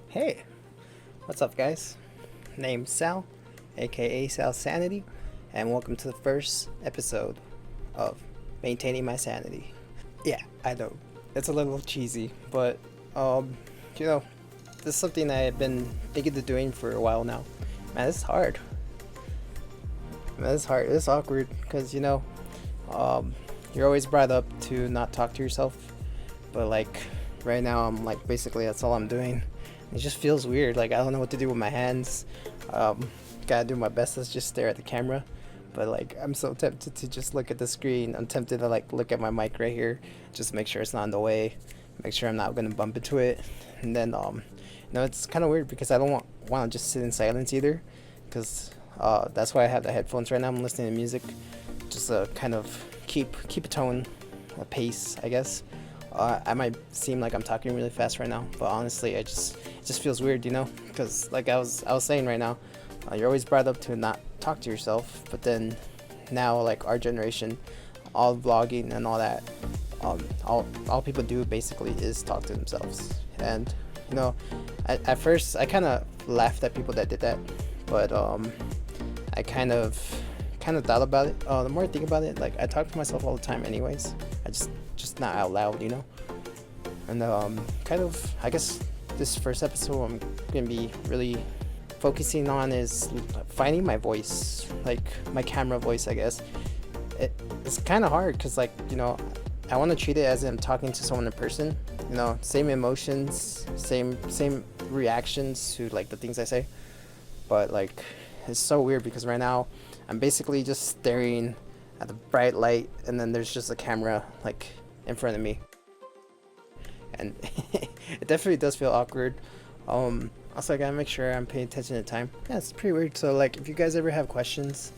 Hey, what's up, guys? Name's Sal, aka Sal Sanity, and welcome to the first episode of Maintaining My Sanity. Yeah, I know it's a little cheesy, but you know, this is something I've been thinking of doing for a while now. Man, it's hard. Man, it's hard. It's awkward because you're always brought up to not talk to yourself, but like right now, I'm like basically that's all I'm doing. It just feels weird. Like I don't know what to do with my hands. Gotta do my best to just stare at the camera. But like I'm so tempted to just look at the screen. I'm tempted to like look at my mic right here, just make sure it's not in the way, make sure I'm not gonna bump into it. And then it's kind of weird because I don't want to just sit in silence either, because that's why I have the headphones right now. I'm listening to music, just kind of keep a tone, a pace, I guess. I might seem like I'm talking really fast right now, but honestly, it just feels weird, because like I was saying right now, you're always brought up to not talk to yourself, but then now like our generation, all vlogging and all that, all people do basically is talk to themselves. And at first I kind of laughed at people that did that, but I kind of thought about it. The more I think about it, like I talk to myself all the time anyways. I just not out loud, And I guess this first episode I'm gonna be really focusing on is finding my voice, like my camera voice, I guess. It's kind of hard because I want to treat it as I'm talking to someone in person. Same emotions, same reactions to like the things I say, but like it's so weird because right now I'm basically just staring at the bright light, and then there's just a camera like in front of me, and it definitely does feel awkward. Also, I gotta make sure I'm paying attention to time. Yeah, it's pretty weird. So like if you guys ever have questions,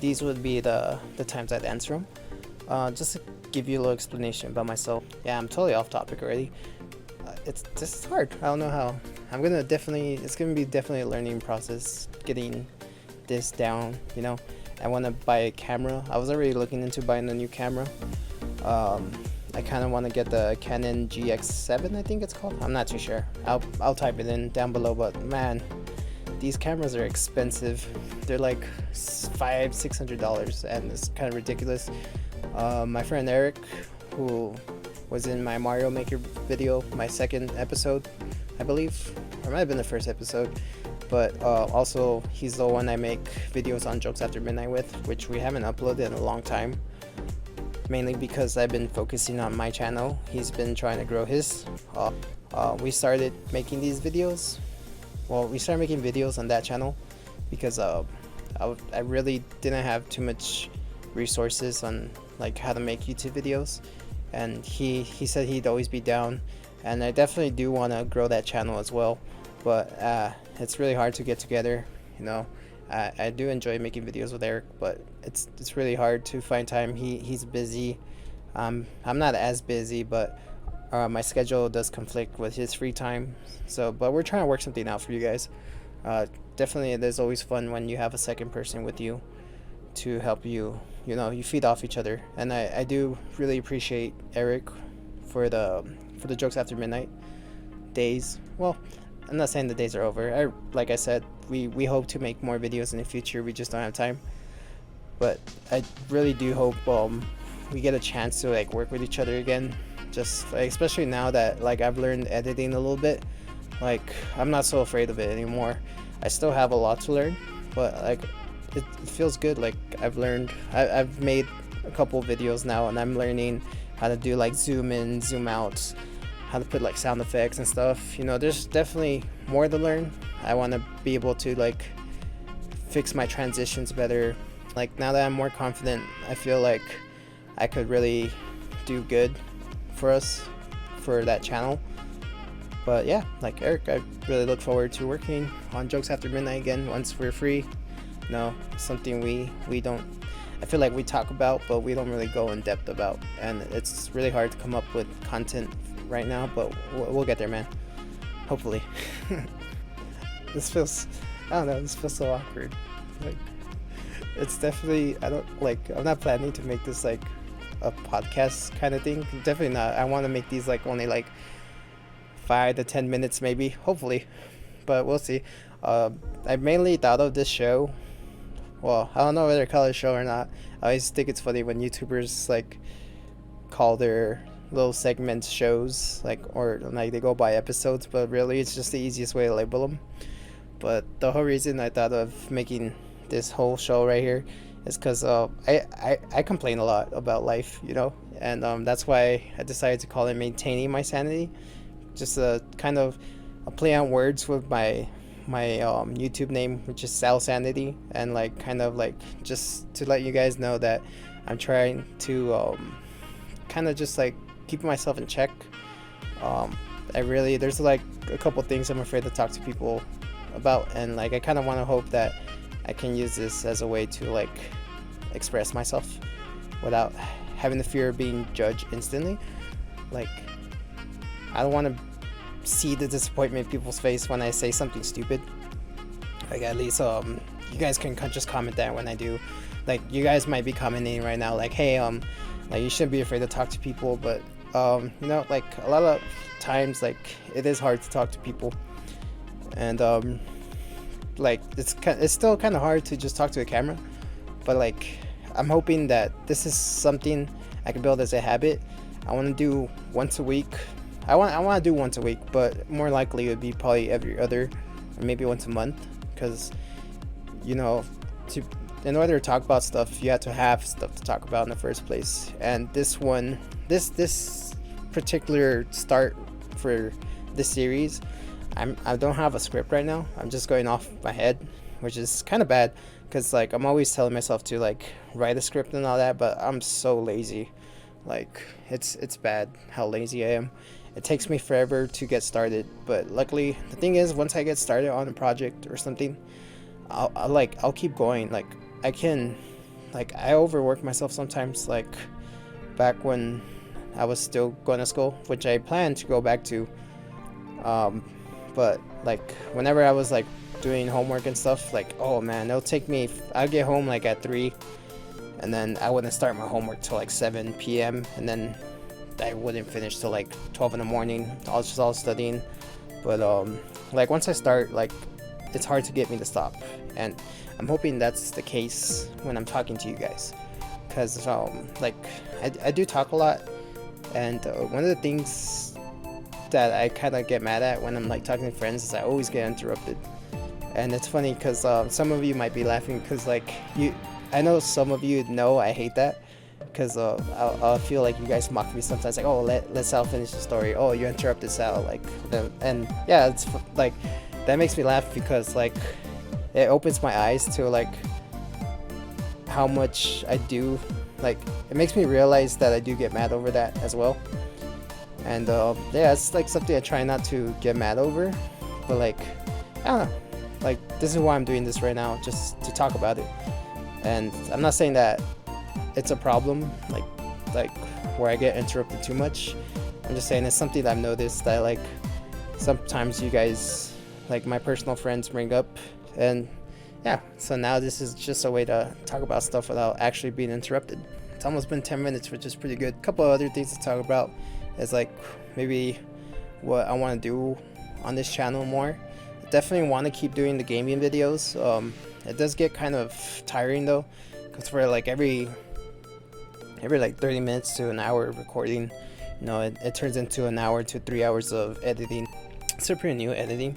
these would be the times I'd answer them. Just to give you a little explanation about myself. Yeah, I'm totally off topic already. It's just hard. I don't know how. It's gonna be definitely a learning process getting this down. I want to buy a camera. I was already looking into buying a new camera. I kind of want to get the Canon GX7, I think it's called. I'm not too sure. I'll type it in down below. But man, these cameras are expensive. They're like $500-$600, and it's kind of ridiculous. My friend Eric, who was in my Mario Maker video, my second episode, I believe, or it might have been the first episode. But also he's the one I make videos on Jokes After Midnight with, which we haven't uploaded in a long time, mainly because I've been focusing on my channel. He's been trying to grow his. We started making these videos. Well, we started making videos on that channel because I really didn't have too much resources on like how to make YouTube videos, and he said he'd always be down, and I definitely do want to grow that channel as well. But it's really hard to get together. I do enjoy making videos with Eric, but it's really hard to find time. He's busy. I'm not as busy, but my schedule does conflict with his free time. But we're trying to work something out for you guys. Definitely, there's always fun when you have a second person with you to help you. You feed off each other, and I do really appreciate Eric for the Jokes After Midnight days. Well, I'm not saying the days are over. Like I said, we hope to make more videos in the future. We just don't have time. But I really do hope we get a chance to like work with each other again. Just like, especially now that like I've learned editing a little bit. Like I'm not so afraid of it anymore. I still have a lot to learn, but like it feels good. Like I've made a couple videos now, and I'm learning how to do like zoom in, zoom out, how to put like sound effects and stuff. There's definitely more to learn. I want to be able to like fix my transitions better. Like now that I'm more confident, I feel like I could really do good for us, for that channel. But yeah, like Eric, I really look forward to working on Jokes After Midnight again once we're free. Something we don't, I feel like we talk about, but we don't really go in depth about, and it's really hard to come up with content right now, but we'll get there, man. Hopefully. This feels so awkward. Like it's definitely, I'm not planning to make this like a podcast kind of thing. Definitely not. I want to make these like only like 5 to 10 minutes maybe, hopefully, but we'll see. I mainly thought of this show, well, I don't know whether to call it a show or not. I always think it's funny when YouTubers like call their little segments shows, like, or like they go by episodes, but really it's just the easiest way to label them. But the whole reason I thought of making this whole show right here is because I complain a lot about life, you know, and that's why I decided to call it Maintaining My Sanity. Just a kind of a play on words with my YouTube name, which is Sal Sanity, and like kind of like just to let you guys know that I'm trying to kind of just like keep myself in check. There's like a couple things I'm afraid to talk to people about, and like I kind of want to hope that I can use this as a way to like express myself without having the fear of being judged instantly. Like, I don't want to see the disappointment in people's face when I say something stupid. Like, at least you guys can just comment that when I do. Like, you guys might be commenting right now like, hey, like, you shouldn't be afraid to talk to people, but you know, like a lot of times like it is hard to talk to people, and like it's still kind of hard to just talk to a camera, but like I'm hoping that this is something I can build as a habit. I want to do once a week. I want to do once a week, but more likely it would be probably every other, or maybe once a month, because you know, in order to talk about stuff, you have to have stuff to talk about in the first place. And this particular start for this series, I don't have a script right now. I'm just going off my head, which is kind of bad, because like I'm always telling myself to like write a script and all that, but I'm so lazy. Like it's bad how lazy I am. It takes me forever to get started, but luckily the thing is, once I get started on a project or something, I'll keep going. Like I overwork myself sometimes, like back when I was still going to school, which I plan to go back to, but like whenever I was like doing homework and stuff, like, oh man, it'll take me, I'll get home like at 3, and then I wouldn't start my homework till like 7 p.m. and then I wouldn't finish till like 12 in the morning. I was just all studying. But like once I start, like it's hard to get me to stop, and I'm hoping that's the case when I'm talking to you guys, because like I do talk a lot, and one of the things that I kind of get mad at when I'm like talking to friends is I always get interrupted. And it's funny because some of you might be laughing because like I know some of you know I hate that, because I'll feel like you guys mock me sometimes, like, oh, let Sal finish the story, oh, you interrupted Sal, like, and yeah, it's like that makes me laugh because like it opens my eyes to like how much I do, like it makes me realize that I do get mad over that as well. And yeah, it's like something I try not to get mad over, but like I don't know, like this is why I'm doing this right now, just to talk about it. And I'm not saying that it's a problem, like where I get interrupted too much. I'm just saying it's something that I've noticed that like sometimes you guys, like my personal friends, bring up. And yeah, so now this is just a way to talk about stuff without actually being interrupted. It's almost been 10 minutes, which is pretty good. A couple of other things to talk about is like maybe what I want to do on this channel more. I definitely want to keep doing the gaming videos. It does get kind of tiring though, because for like every like 30 minutes to an hour of recording, you know, it turns into an hour to 3 hours of editing. It's still pretty new editing,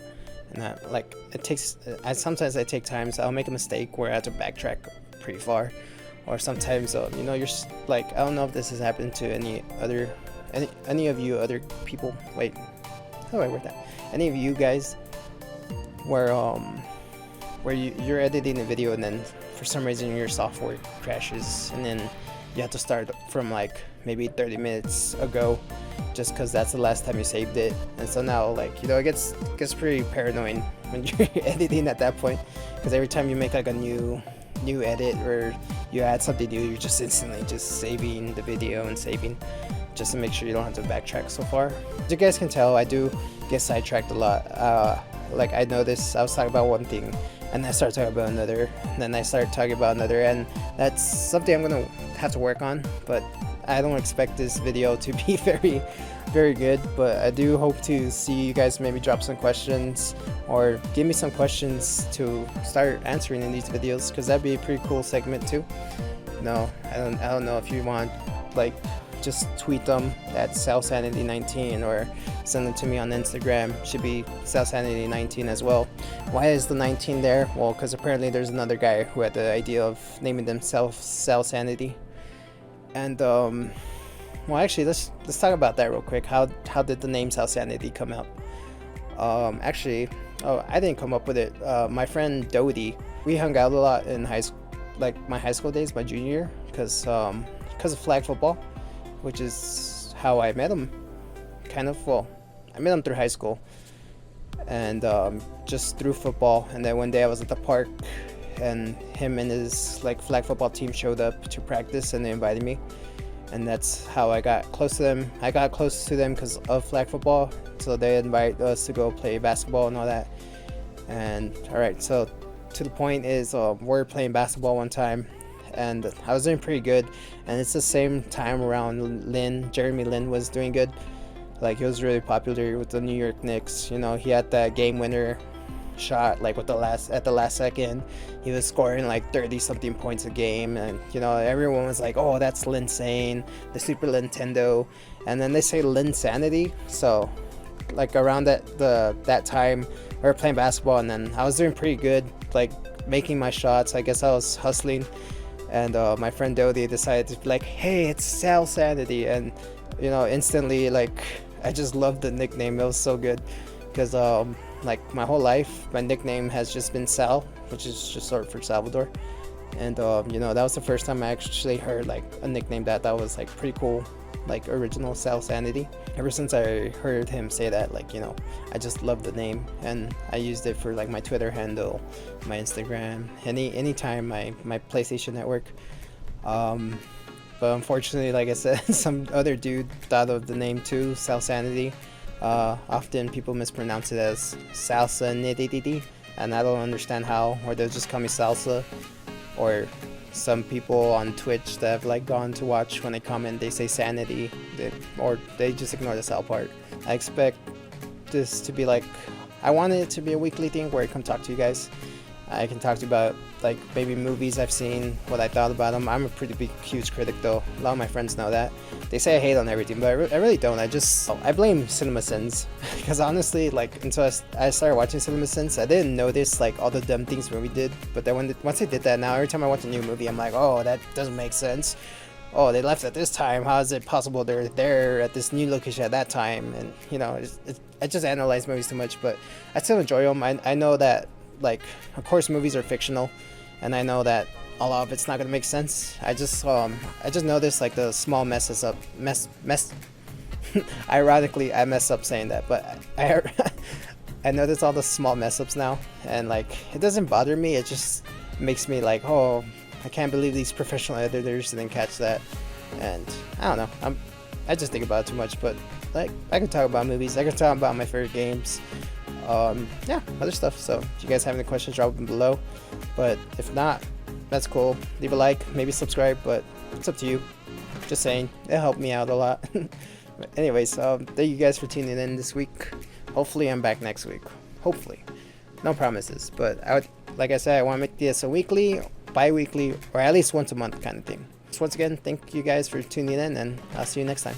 and that like it takes. Sometimes I take time, so I'll make a mistake where I have to backtrack pretty far, or sometimes you know, you're like, I don't know if this has happened to any of you other people. Wait, how do I word that? Any of you guys where you're editing a video and then for some reason your software crashes, and then you have to start from like maybe 30 minutes ago just because that's the last time you saved it. And so now, like, you know, it gets pretty paranoid when you're editing at that point, because every time you make like a new edit or you add something new, you're just instantly just saving the video and saving just to make sure you don't have to backtrack so far. As you guys can tell, I do get sidetracked a lot. Like I noticed I was talking about one thing and I started talking about another, and then I started talking about another, and that's something I'm gonna have to work on. But I don't expect this video to be very very good, but I do hope to see you guys maybe drop some questions or give me some questions to start answering in these videos, because that'd be a pretty cool segment too. No, I don't know if you want, like, just tweet them at SalSanity19 or send them to me on Instagram. Should be SalSanity19 as well. Why is the 19 there? Well, because apparently there's another guy who had the idea of naming themselves SalSanity. And well, actually, let's talk about that real quick. How did the name SalSanity come out? Actually, I didn't come up with it. My friend Dodie, we hung out a lot in high school, like my high school days, my junior year, because of flag football, which is how I met him. Kind of, well, I met him through high school, and just through football. And then one day I was at the park, and him and his like flag football team showed up to practice, and they invited me, and that's how I got close to them. I got close to them because of flag football, so they invited us to go play basketball and all that. And alright, so to the point is, we're playing basketball one time, and I was doing pretty good, and it's the same time around Jeremy Lin was doing good. Like, he was really popular with the New York Knicks. You know, he had that game winner shot like at the last second. He was scoring like 30 something points a game, and you know, everyone was like, oh, that's Linsane, the Super Nintendo. And then they say Linsanity. So like around that time we were playing basketball, and then I was doing pretty good, like making my shots. I guess I was hustling, and my friend Dodie decided to be like, hey, it's SalSanity. And you know, instantly, like, I just loved the nickname. It was so good, because like my whole life my nickname has just been Sal, which is just short for Salvador. And you know, that was the first time I actually heard like a nickname that was like pretty cool, like original SalSanity. Ever since I heard him say that, like, you know, I just loved the name, and I used it for like my Twitter handle, my Instagram, anytime my PlayStation Network. But unfortunately, like I said, some other dude thought of the name too, SalSanity. Often people mispronounce it as salsa nitty, and I don't understand how, or they'll just call me salsa. Or some people on Twitch that have like gone to watch, when they comment they say sanity, or they just ignore the sal part. I expect this to be like, I wanted it to be a weekly thing where I come talk to you guys. I can talk to you about like maybe movies I've seen, what I thought about them. I'm a pretty big, huge critic though. A lot of my friends know that. They say I hate on everything, but I really don't. I blame CinemaSins, because honestly, like, until I started watching CinemaSins, I didn't notice like all the dumb things when we did. But then once I did that, now every time I watch a new movie, I'm like, oh, that doesn't make sense. Oh, they left at this time. How is it possible they're there at this new location at that time? And you know, I just analyze movies too much, but I still enjoy them. I know that, like, of course movies are fictional, and I know that a lot of it's not gonna make sense. I just noticed like the small messes up ironically I mess up saying that, but I notice all the small mess ups now, and like, it doesn't bother me. It just makes me like, oh, I can't believe these professional editors didn't catch that. And I don't know, I just think about it too much. But like, I can talk about movies, I can talk about my favorite games, yeah, other stuff. So if you guys have any questions, drop them below. But if not, that's cool. Leave a like, maybe subscribe, but it's up to you. Just saying, it helped me out a lot. But anyways, thank you guys for tuning in this week. Hopefully I'm back next week. Hopefully. No promises, but like I said, I want to make this a weekly, bi-weekly, or at least once a month kind of thing. So once again, thank you guys for tuning in, and I'll see you next time.